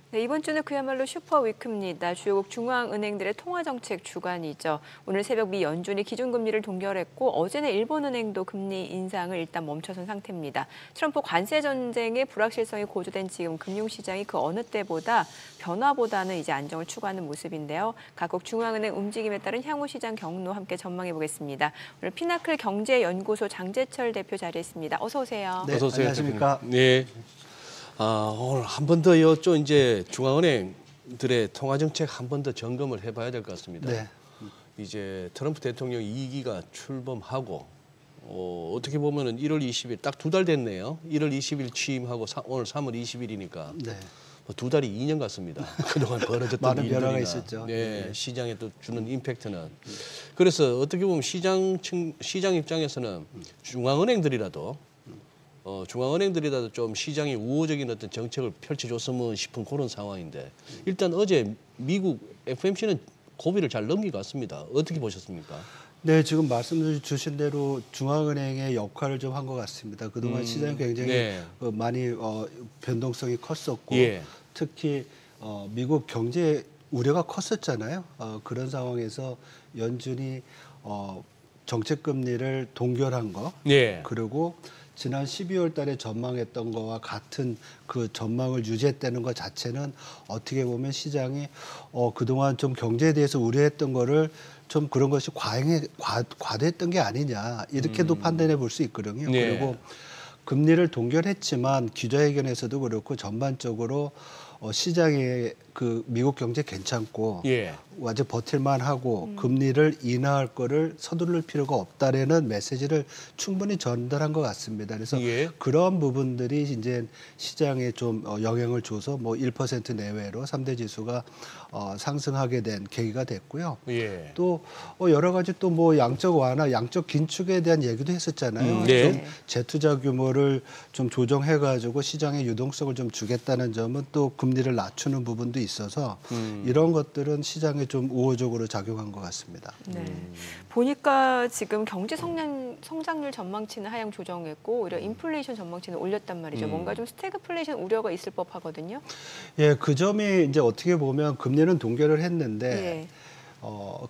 네, 이번 주는 그야말로 슈퍼위크입니다. 주요국 중앙은행들의 통화정책 주간이죠. 오늘 새벽 미 연준이 기준금리를 동결했고 어제는 일본은행도 금리 인상을 일단 멈춰선 상태입니다. 트럼프 관세 전쟁의 불확실성이 고조된 지금 금융시장이 그 어느 때보다 변화보다는 이제 안정을 추구하는 모습인데요. 각국 중앙은행 움직임에 따른 향후 시장 경로 함께 전망해 보겠습니다. 오늘 피나클 경제연구소 장재철 대표 자리했습니다. 어서 오세요. 네, 어서 오세요. 안녕하십니까? 네. 오늘 한 번 더 좀 이제 중앙은행들의 통화 정책 한 번 더 점검을 해봐야 될 것 같습니다. 네. 이제 트럼프 대통령 2기가 출범하고 어떻게 보면은 1월 20일 딱 2달 됐네요. 1월 20일 취임하고 오늘 3월 20일이니까 네. 두 달이 2년 같습니다. 그동안 벌어졌던 많은 일들이나 변화가 있었죠. 네, 시장에 또 주는 임팩트는. 그래서 어떻게 보면 시장 입장에서는 중앙은행들이라도 좀 시장이 우호적인 어떤 정책을 펼쳐줬으면 싶은 그런 상황인데 일단 어제 미국 FOMC는 고비를 잘 넘긴 것 같습니다. 어떻게 보셨습니까? 네, 지금 말씀 주신 대로 중앙은행의 역할을 좀 한 것 같습니다. 그동안 시장이 굉장히 네. 많이 변동성이 컸었고 예. 특히 미국 경제 우려가 컸었잖아요. 그런 상황에서 연준이 정책 금리를 동결한 거, 예. 그리고 지난 12월 달에 전망했던 거와 같은 그 전망을 유지했다는 것 자체는 어떻게 보면 시장이 그동안 좀 경제에 대해서 우려했던 거를 좀 그런 것이 과도했던 게 아니냐 이렇게도 판단해 볼 수 있거든요. 네. 그리고 금리를 동결했지만 기자회견에서도 그렇고 전반적으로 시장의 그 미국 경제 괜찮고 예. 아주 버틸만 하고 금리를 인하할 거를 서두를 필요가 없다라는 메시지를 충분히 전달한 것 같습니다. 그래서 예. 그런 부분들이 이제 시장에 좀 영향을 줘서 뭐 1% 내외로 3대 지수가 상승하게 된 계기가 됐고요. 예. 또 여러 가지 또 뭐 양적 완화, 양적 긴축에 대한 얘기도 했었잖아요. 네. 좀 재투자 규모를 좀 조정해가지고 시장의 유동성을 좀 주겠다는 점은 또 금리를 낮추는 부분도 있어서 이런 것들은 시장에 좀 우호적으로 작용한 것 같습니다. 네. 보니까 지금 경제 성장률 전망치는 하향 조정했고 오히려 인플레이션 전망치는 올렸단 말이죠. 뭔가 좀 스태그플레이션 우려가 있을 법하거든요. 예, 그 점이 이제 어떻게 보면 금리는 동결을 했는데 예.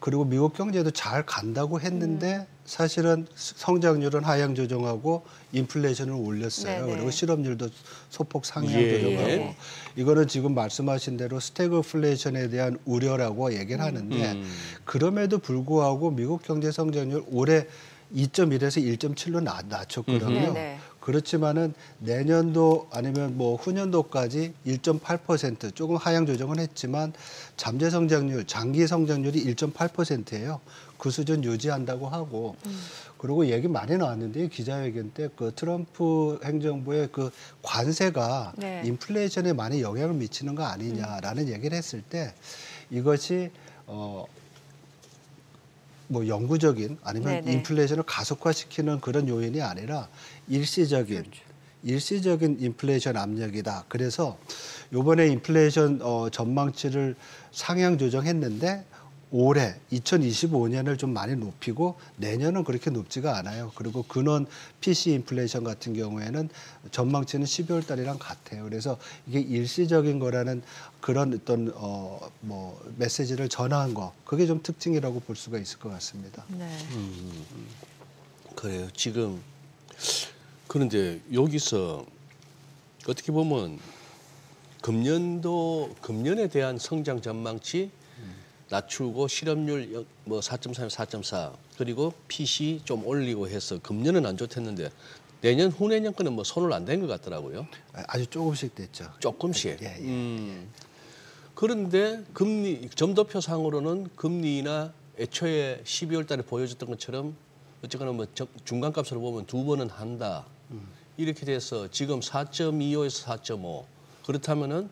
그리고 미국 경제도 잘 간다고 했는데 사실은 성장률은 하향 조정하고 인플레이션을 올렸어요. 네네. 그리고 실업률도 소폭 상향 예. 조정하고 이거는 지금 말씀하신 대로 스태그플레이션에 대한 우려라고 얘기를 하는데 그럼에도 불구하고 미국 경제 성장률 올해 2.1에서 1.7로 낮췄거든요. 네네. 그렇지만은 내년도 아니면 뭐 후년도까지 1.8% 조금 하향 조정은 했지만 잠재 성장률, 장기 성장률이 1.8%예요. 그 수준 유지한다고 하고 그리고 얘기 많이 나왔는데 기자회견 때 그 트럼프 행정부의 그 관세가 네. 인플레이션에 많이 영향을 미치는 거 아니냐라는 얘기를 했을 때 이것이 뭐 영구적인 아니면 네네. 인플레이션을 가속화시키는 그런 요인이 아니라 일시적인 인플레이션 압력이다. 그래서 이번에 인플레이션 전망치를 상향 조정했는데 올해 2025년을 좀 많이 높이고 내년은 그렇게 높지가 않아요. 그리고 근원 PC 인플레이션 같은 경우에는 전망치는 12월 달이랑 같아요. 그래서 이게 일시적인 거라는 그런 어떤 뭐 메시지를 전한 거 그게 좀 특징이라고 볼 수가 있을 것 같습니다. 네. 그래요. 지금 그런데 여기서 어떻게 보면 금년에 대한 성장 전망치 낮추고 실업률 뭐 4.3, 4.4 그리고 PC 좀 올리고 해서 금년은 안 좋댔는데 내년 후내년 거는 뭐 손을 안 댄 것 같더라고요. 아주 조금씩 됐죠. 조금씩. 예. 그런데 금리 점도표상으로는 금리나 애초에 12월 달에 보여줬던 것처럼 어쨌거나 뭐 중간값으로 보면 2번은 한다. 이렇게 돼서 지금 4.25에서 4.5 그렇다면은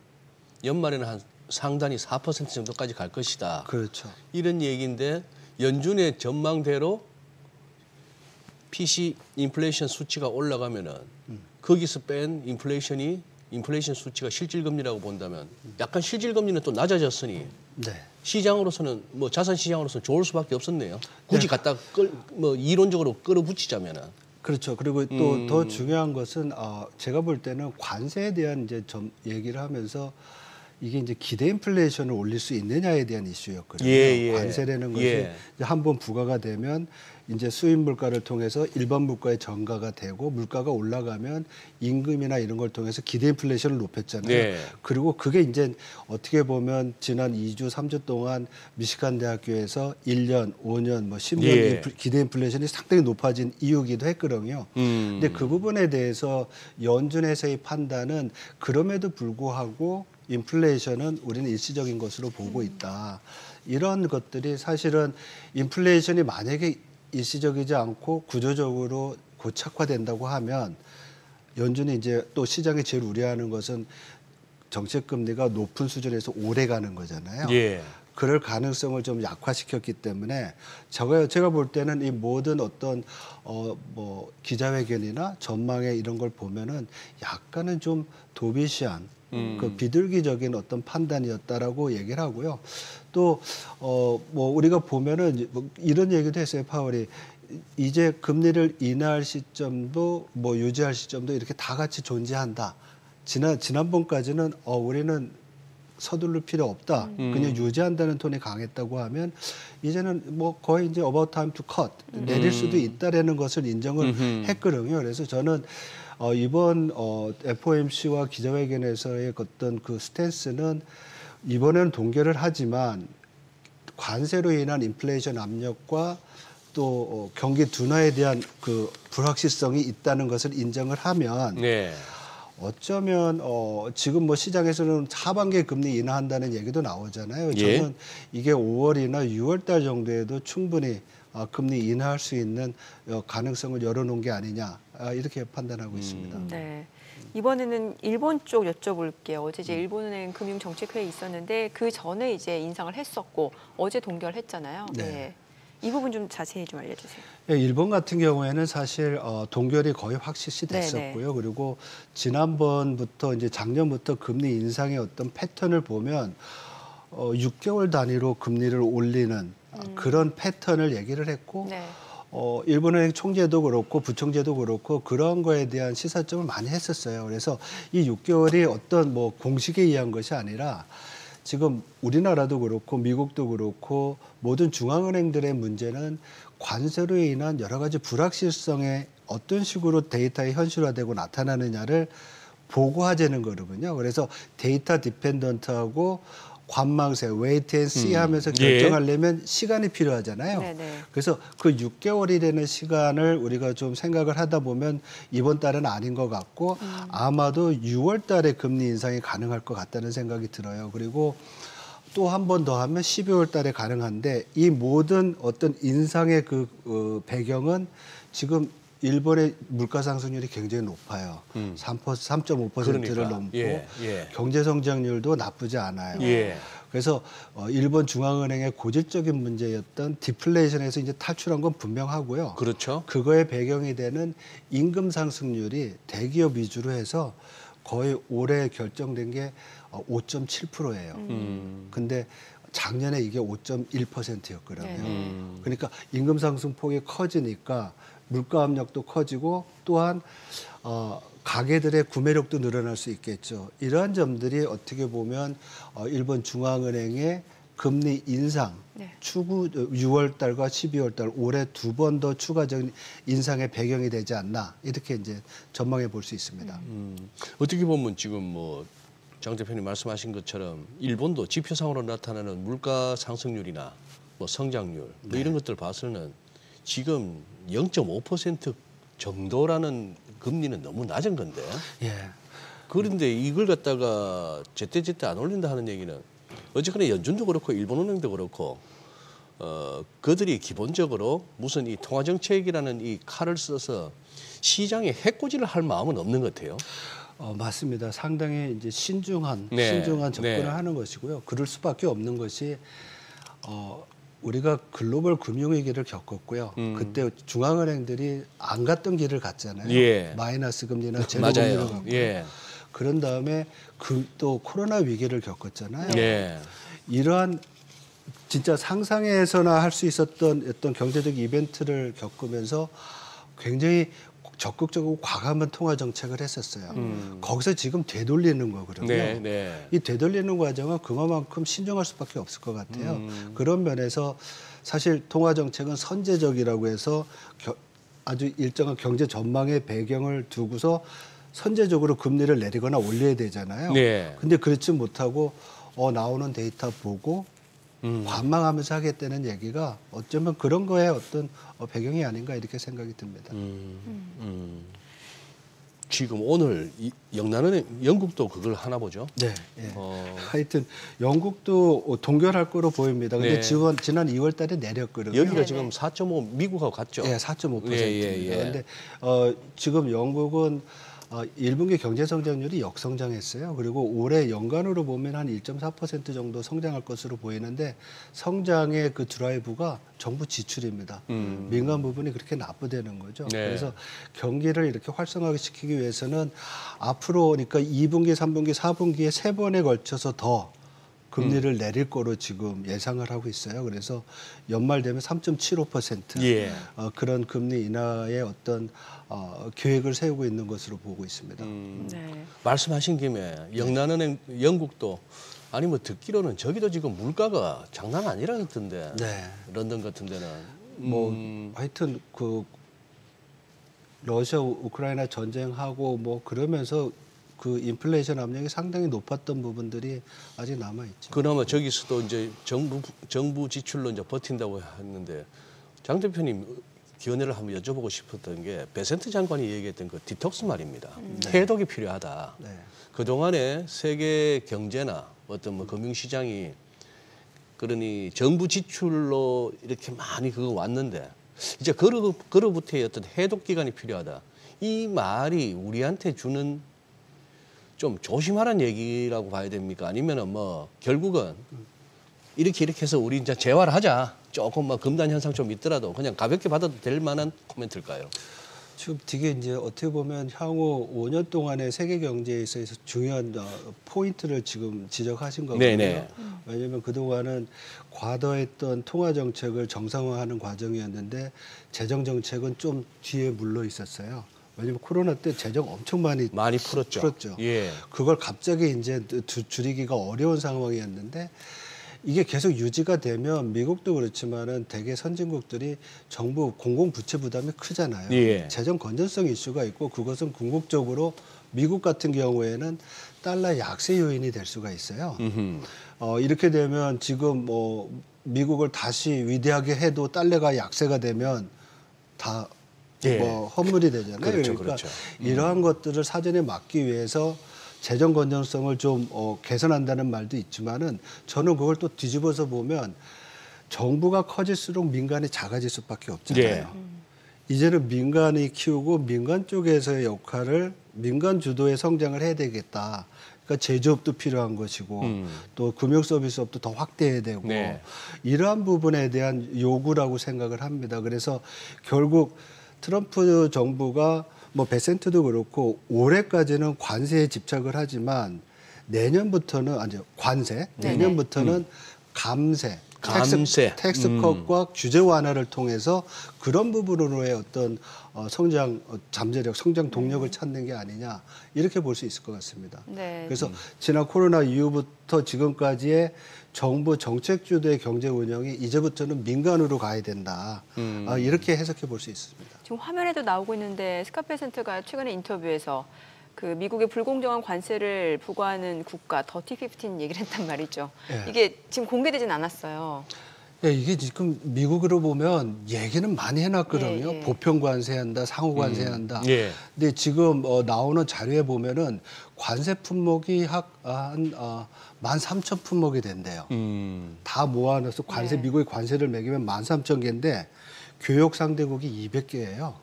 연말에는 한 상단이 4% 정도까지 갈 것이다. 그렇죠. 이런 얘기인데 연준의 전망대로 PC 인플레이션 수치가 올라가면은 거기서 뺀 인플레이션 수치가 실질금리라고 본다면 약간 실질금리는 또 낮아졌으니 네. 시장으로서는 뭐 자산 시장으로서는 좋을 수밖에 없었네요. 굳이 갖다 뭐 이론적으로 끌어붙이자면은. 그렇죠. 그리고 또 더 중요한 것은 제가 볼 때는 관세에 대한 이제 좀 얘기를 하면서 이게 이제 기대 인플레이션을 올릴 수 있느냐에 대한 이슈였거든요. 예, 예. 관세라는 것이 예. 한번 부과가 되면 이제 수입 물가를 통해서 일반 물가의 전가가 되고 물가가 올라가면 임금이나 이런 걸 통해서 기대 인플레이션을 높였잖아요. 네. 그리고 그게 이제 어떻게 보면 지난 2주, 3주 동안 미시간 대학교에서 1년, 5년, 뭐 10년 예. 기대 인플레이션이 상당히 높아진 이유기도 했거든요. 근데 그 부분에 대해서 연준에서의 판단은 그럼에도 불구하고 인플레이션은 우리는 일시적인 것으로 보고 있다. 이런 것들이 사실은 인플레이션이 만약에 일시적이지 않고 구조적으로 고착화된다고 하면 연준이 이제 또 시장이 제일 우려하는 것은 정책 금리가 높은 수준에서 오래 가는 거잖아요. 예. 그럴 가능성을 좀 약화시켰기 때문에 제가 볼 때는 이 모든 어떤 뭐 기자회견이나 전망회 이런 걸 보면은 약간은 좀 도비시한 그 비둘기적인 어떤 판단이었다라고 얘기를 하고요. 또 뭐 우리가 보면은 뭐 이런 얘기도 했어요. 파월이 이제 금리를 인하할 시점도 뭐 유지할 시점도 이렇게 다 같이 존재한다. 지난번까지는 우리는 서둘러 필요 없다. 그냥 유지한다는 톤이 강했다고 하면 이제는 뭐 거의 이제 about time to cut 내릴 수도 있다라는 것을 인정을 했거든요. 그래서 저는 이번 FOMC와 기자회견에서의 어떤 그 스탠스는 이번에는 동결을 하지만 관세로 인한 인플레이션 압력과 또 경기 둔화에 대한 그 불확실성이 있다는 것을 인정을 하면 네. 어쩌면 지금 뭐 시장에서는 하반기에 금리 인하한다는 얘기도 나오잖아요. 예. 저는 이게 5월이나 6월 달 정도에도 충분히 금리 인하할 수 있는 가능성을 열어놓은 게 아니냐 이렇게 판단하고 있습니다. 네. 이번에는 일본 쪽 여쭤볼게요. 어제 이제 일본은행 금융정책회의 있었는데 그 전에 이제 인상을 했었고 어제 동결했잖아요. 네. 네. 이 부분 좀 자세히 좀 알려주세요. 예, 일본 같은 경우에는 사실 동결이 거의 확실시 됐었고요. 그리고 지난번부터 이제 작년부터 금리 인상의 어떤 패턴을 보면 6개월 단위로 금리를 올리는 그런 패턴을 얘기를 했고 네. 일본은행 총재도 그렇고 부총재도 그렇고 그런 거에 대한 시사점을 많이 했었어요. 그래서 이 6개월이 어떤 뭐 공식에 의한 것이 아니라 지금 우리나라도 그렇고 미국도 그렇고 모든 중앙은행들의 문제는 관세로 인한 여러 가지 불확실성에 어떤 식으로 데이터에 현실화되고 나타나느냐를 보고하자는 거거든요. 그래서 데이터 디펜던트하고 관망세, 웨이트 앤 씨 하면서 결정하려면 시간이 필요하잖아요. 네네. 그래서 그 6개월이라는 시간을 우리가 좀 생각을 하다 보면 이번 달은 아닌 것 같고 아마도 6월 달에 금리 인상이 가능할 것 같다는 생각이 들어요. 그리고 또 한 번 더 하면 12월 달에 가능한데 이 모든 어떤 인상의 그 배경은 지금 일본의 물가 상승률이 굉장히 높아요. 3.5%를 그러니까. 넘고 예, 예. 경제 성장률도 나쁘지 않아요. 예. 그래서 일본 중앙은행의 고질적인 문제였던 디플레이션에서 이제 탈출한 건 분명하고요. 그렇죠. 그거의 배경이 되는 임금 상승률이 대기업 위주로 해서 거의 올해 결정된 게 5.7%예요. 근데 작년에 이게 5.1%였거든요. 그러니까 임금 상승폭이 커지니까 물가 압력도 커지고 또한 가게들의 구매력도 늘어날 수 있겠죠. 이러한 점들이 어떻게 보면 일본 중앙은행의 금리 인상 추후 6월 달과 12월 달 올해 두 번 더 추가적인 인상의 배경이 되지 않나 이렇게 이제 전망해 볼 수 있습니다. 어떻게 보면 지금 뭐 장 대표님 말씀하신 것처럼 일본도 지표상으로 나타나는 물가 상승률이나 뭐 성장률 뭐 이런 것들 봐서는 지금 0.5% 정도라는 금리는 너무 낮은 건데. 예. 그런데 이걸 갖다가 제때제때 안 올린다 하는 얘기는 어쨌거나 연준도 그렇고 일본은행도 그렇고 그들이 기본적으로 무슨 이 통화정책이라는 이 칼을 써서 시장에 해코지를 할 마음은 없는 것 같아요. 맞습니다. 상당히 이제 신중한 접근을 네. 하는 것이고요. 그럴 수밖에 없는 것이 우리가 글로벌 금융위기를 겪었고요. 그때 중앙은행들이 안 갔던 길을 갔잖아요. 예. 마이너스 금리나 제로 맞아요. 금리로 갔고 예. 그런 다음에 또 코로나 위기를 겪었잖아요. 예. 이러한 진짜 상상에서나 할 수 있었던 어떤 경제적 이벤트를 겪으면서 굉장히 적극적으로 과감한 통화 정책을 했었어요. 거기서 지금 되돌리는 거거든요. 네, 네. 이 되돌리는 과정은 그만큼 신중할 수밖에 없을 것 같아요. 그런 면에서 사실 통화 정책은 선제적이라고 해서 아주 일정한 경제 전망의 배경을 두고서 선제적으로 금리를 내리거나 올려야 되잖아요. 네. 근데 그렇지 못하고 나오는 데이터 보고 관망하면서 하겠다는 얘기가 어쩌면 그런 거에 어떤 배경이 아닌가 이렇게 생각이 듭니다. 지금 오늘 영란은행 영국도 그걸 하나 보죠. 네. 예. 하여튼 영국도 동결할 거로 보입니다. 근데 네. 지난 2월 달에 내렸거든요. 여기가 네네. 지금 4.5 미국하고 같죠. 예, 4.5%입니다. 예. 근데 지금 영국은 1분기 경제 성장률이 역성장했어요. 그리고 올해 연간으로 보면 한 1.4% 정도 성장할 것으로 보이는데 성장의 그 드라이브가 정부 지출입니다. 민간 부분이 그렇게 납부되는 거죠. 네. 그래서 경기를 이렇게 활성화시키기 위해서는 앞으로 그러니까 2분기, 3분기, 4분기에 3번에 걸쳐서 더 금리를 내릴 거로 지금 예상을 하고 있어요. 그래서 연말 되면 3.75% 예. 그런 금리 인하의 어떤 계획을 세우고 있는 것으로 보고 있습니다. 네. 말씀하신 김에 영란은행 영국도 아니 뭐 듣기로는 저기도 지금 물가가 장난 아니라 그던데. 네. 런던 같은 데는 뭐 하여튼 그 러시아 우크라이나 전쟁하고 뭐 그러면서 그 인플레이션 압력이 상당히 높았던 부분들이 아직 남아 있죠. 그나마 저기서도 이제 정부 지출로 이제 버틴다고 했는데 장 대표님 견해를 한번 여쭤보고 싶었던 게 베센트 장관이 얘기했던 그 디톡스 말입니다. 해독이 필요하다. 네. 그동안에 세계 경제나 어떤 뭐 금융시장이 그러니 정부 지출로 이렇게 많이 그거 왔는데 이제 그로부터의 어떤 해독 기간이 필요하다. 이 말이 우리한테 주는 좀 조심하라는 얘기라고 봐야 됩니까? 아니면은 뭐 결국은 이렇게 해서 우리 이제 재활을 하자. 조금 뭐 금단 현상 좀 있더라도 그냥 가볍게 받아도 될 만한 코멘트일까요? 지금 되게 이제 어떻게 보면 향후 5년 동안의 세계 경제에 있어서 중요한 포인트를 지금 지적하신 거거든요. 네네. 왜냐하면 그동안은 과도했던 통화 정책을 정상화하는 과정이었는데 재정 정책은 좀 뒤에 물러 있었어요. 왜냐하면 코로나 때 재정 엄청 많이 풀었죠. 예. 그걸 갑자기 이제 줄이기가 어려운 상황이었는데 이게 계속 유지가 되면 미국도 그렇지만은 대개 선진국들이 정부 공공 부채 부담이 크잖아요. 예. 재정 건전성 이슈가 있고 그것은 궁극적으로 미국 같은 경우에는 달러 약세 요인이 될 수가 있어요. 이렇게 되면 지금 뭐 미국을 다시 위대하게 해도 달러가 약세가 되면 다 예. 뭐 헛물이 되잖아요. 그렇죠, 그러니까 그렇죠. 이러한 것들을 사전에 막기 위해서 재정 건전성을 좀 개선한다는 말도 있지만은 저는 그걸 또 뒤집어서 보면 정부가 커질수록 민간이 작아질 수밖에 없잖아요. 예. 이제는 민간이 키우고 민간 쪽에서의 역할을 민간 주도의 성장을 해야 되겠다. 그러니까 제조업도 필요한 것이고 또 금융 서비스업도 더 확대해야 되고 네. 이러한 부분에 대한 요구라고 생각을 합니다. 그래서 결국 트럼프 정부가 뭐 베센트도 그렇고 올해까지는 관세에 집착을 하지만 내년부터는 관세, 내년부터는 감세, 텍스컷과 규제 완화를 통해서 그런 부분으로의 어떤 성장 잠재력, 성장 동력을 찾는 게 아니냐 이렇게 볼 수 있을 것 같습니다. 네. 그래서 지난 코로나 이후부터 지금까지의 정부 정책 주도의 경제 운영이 이제부터는 민간으로 가야 된다. 이렇게 해석해 볼 수 있습니다. 지금 화면에도 나오고 있는데 스카페센터가 최근에 인터뷰에서 그 미국의 불공정한 관세를 부과하는 국가 더티 15 얘기를 했단 말이죠. 예. 이게 지금 공개되진 않았어요. 예, 이게 지금 미국으로 보면 얘기는 많이 해놨거든요. 예. 보편 관세한다, 상호 관세한다. 예. 근데 지금 나오는 자료에 보면은 관세 품목이 한 13,000품목이 된대요. 다 모아놔서 관세 네. 미국의 관세를 매기면 13,000개인데 교역 상대국이 200개예요.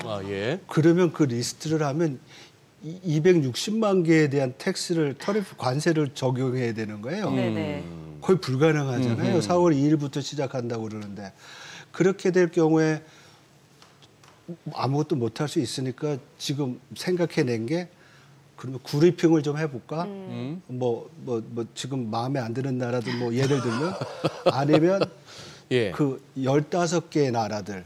아, 예. 그러면 그 리스트를 하면 260만 개에 대한 텍스를 터리프 관세를 적용해야 되는 거예요. 네네. 거의 불가능하잖아요. 4월 2일부터 시작한다고 그러는데 그렇게 될 경우에 아무것도 못할 수 있으니까 지금 생각해낸 게 그러면 구리핑을 좀 해볼까? 뭐 지금 마음에 안 드는 나라들 뭐 예를 들면 아니면 예. 그 15개의 나라들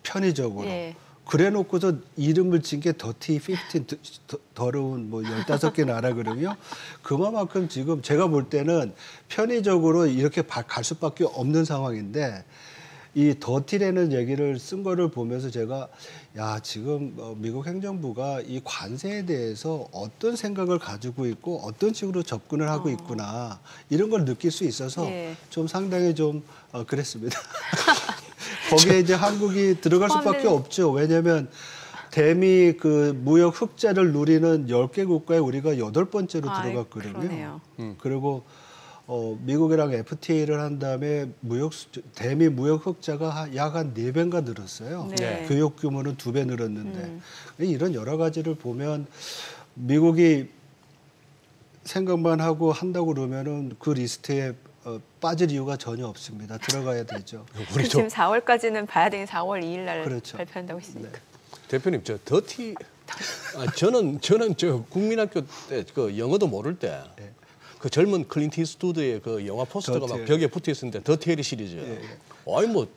편의적으로 예. 그래놓고서 이름을 진 게 더티 15, 더러운 뭐 15개 나라 그러며 그만큼 지금 제가 볼 때는 편의적으로 이렇게 갈 수밖에 없는 상황인데 이 더티라는 얘기를 쓴 거를 보면서 제가 야 지금 미국 행정부가 이 관세에 대해서 어떤 생각을 가지고 있고 어떤 식으로 접근을 하고 있구나 이런 걸 느낄 수 있어서 예. 좀 상당히 좀 그랬습니다. 거기에 이제 한국이 들어갈 수밖에 없죠. 왜냐하면 대미 그 무역 흑자를 누리는 10개 국가에 우리가 8번째로 들어갔거든요. 그러네요. 그리고 미국이랑 FTA를 한 다음에 대미 무역 흑자가 약 한 4배인가 늘었어요. 네. 교역 규모는 2배 늘었는데 이런 여러 가지를 보면 미국이 생각만 하고 한다고 그러면은 그 리스트에 빠질 이유가 전혀 없습니다. 들어가야 되죠. 지금 4월까지는 봐야 되는 4월 2일 날 그렇죠. 발표한다고 했으니까. 네. 대표님 저 더티 저는 저 국민학교 때 그 영어도 모를 때 그 젊은 클린트 이스트우드의 그 영화 포스터가 막 더티. 벽에 붙어 있었는데 더티 해리 시리즈. 아이 뭐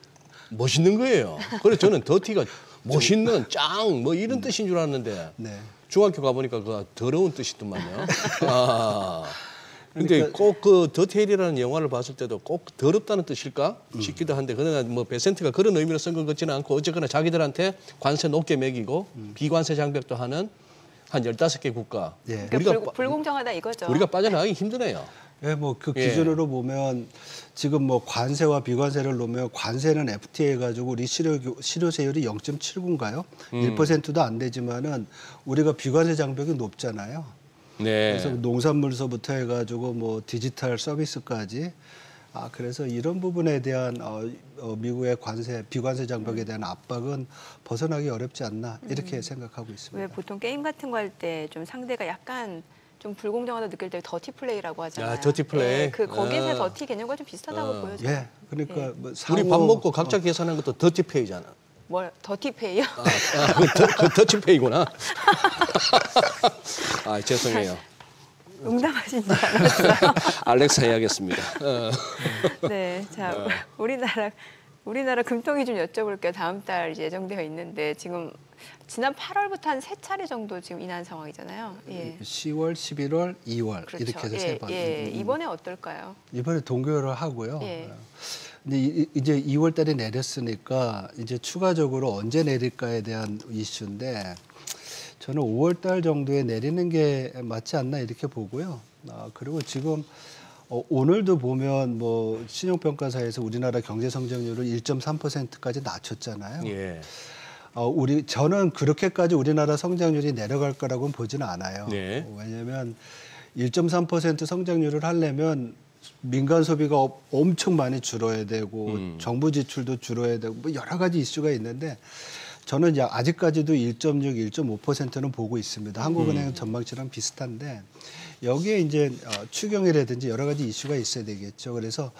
멋있는 거예요. 그래서 저는 더티가 멋있는 짱 뭐 이런 뜻인 줄 알았는데 네. 중학교 가보니까 그 더러운 뜻이더만요. 근데 꼭 그 더티헬이라는 영화를 봤을 때도 꼭 더럽다는 뜻일까 싶기도 한데 그러나 뭐 베센트가 그런 의미로 쓴 것 같지는 않고 어쨌거나 자기들한테 관세 높게 매기고 비관세 장벽도 하는 한 15개 국가. 예. 그러니까 불공정하다 이거죠. 우리가 빠져나가기 힘드네요. 예, 뭐 그 예. 기준으로 보면 지금 뭐 관세와 비관세를 놓으면 관세는 FTA 가지고 우리 실효세율이 0.79인가요? 1%도 안 되지만은 우리가 비관세 장벽이 높잖아요. 네. 그래서 농산물서부터 해가지고 뭐 디지털 서비스까지 그래서 이런 부분에 대한 미국의 비관세 장벽에 대한 압박은 벗어나기 어렵지 않나 이렇게 생각하고 있습니다. 왜 보통 게임 같은 거 할 때 좀 상대가 약간 좀 불공정하다 느낄 때 더티 플레이라고 하잖아요. 더티 플레이. 예, 그 거기에서 더티 개념과 좀 비슷하다고 보여져요. 예, 그러니까 뭐 우리 밥 먹고 각자 계산한 것도 더티페이잖아. 뭘 더티 페이요? 그 더티페이구나. 죄송해요. 농담하신 줄 알았어요. 알렉사 해야겠습니다. 네, 자 우리나라 금통위 좀 여쭤볼게요. 다음 달 이제 예정되어 있는데 지금 지난 8월부터 한 3차례 정도 지금 인한 상황이잖아요. 예. 10월, 11월, 2월 그렇죠. 이렇게 해서 예, 3번. 예. 이번에 어떨까요? 이번에 동결을 하고요. 예. 근데 이제 2월 달에 내렸으니까 이제 추가적으로 언제 내릴까에 대한 이슈인데 저는 5월 달 정도에 내리는 게 맞지 않나 이렇게 보고요. 그리고 지금 오늘도 보면 뭐 신용평가사에서 우리나라 경제 성장률을 1.3%까지 낮췄잖아요. 예. 저는 그렇게까지 우리나라 성장률이 내려갈 거라고는 보지는 않아요. 네. 왜냐하면 1.3% 성장률을 하려면 민간 소비가 엄청 많이 줄어야 되고 정부 지출도 줄어야 되고 뭐 여러 가지 이슈가 있는데 저는 이제 아직까지도 1.6, 1.5%는 보고 있습니다. 한국은행 전망치랑 비슷한데 여기에 이제 추경이라든지 여러 가지 이슈가 있어야 되겠죠. 그래서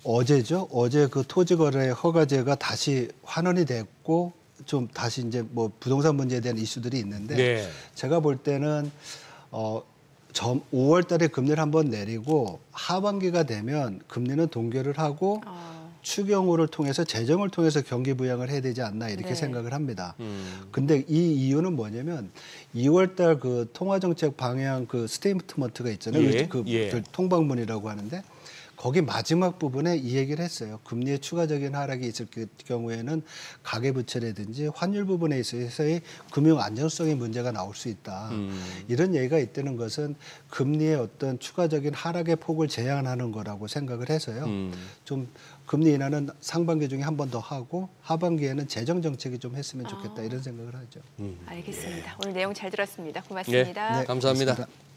어제죠. 어제 그 토지거래 허가제가 다시 환원이 됐고 좀 다시 이제 뭐 부동산 문제에 대한 이슈들이 있는데 네. 제가 볼 때는 5월 달에 금리를 한번 내리고 하반기가 되면 금리는 동결을 하고 추경호를 통해서 재정을 통해서 경기 부양을 해야 되지 않나 이렇게 네. 생각을 생각을 합니다. 근데 이 이유는 뭐냐면 2월 달 그 통화정책 방향 그 스테이트먼트가 있잖아요. 예, 그 예. 통방문이라고 하는데 거기 마지막 부분에 이 얘기를 했어요. 금리의 추가적인 하락이 있을 경우에는 가계부채라든지 환율 부분에 있어서의 금융 안정성의 문제가 나올 수 있다. 이런 얘기가 있다는 것은 금리의 어떤 추가적인 하락의 폭을 제한하는 거라고 생각을 해서요. 좀 금리 인하는 상반기 중에 한 번 더 하고 하반기에는 재정 정책이 좀 했으면 좋겠다 이런 생각을 하죠. 알겠습니다. 오늘 내용 잘 들었습니다. 고맙습니다. 감사합니다. 고맙습니다.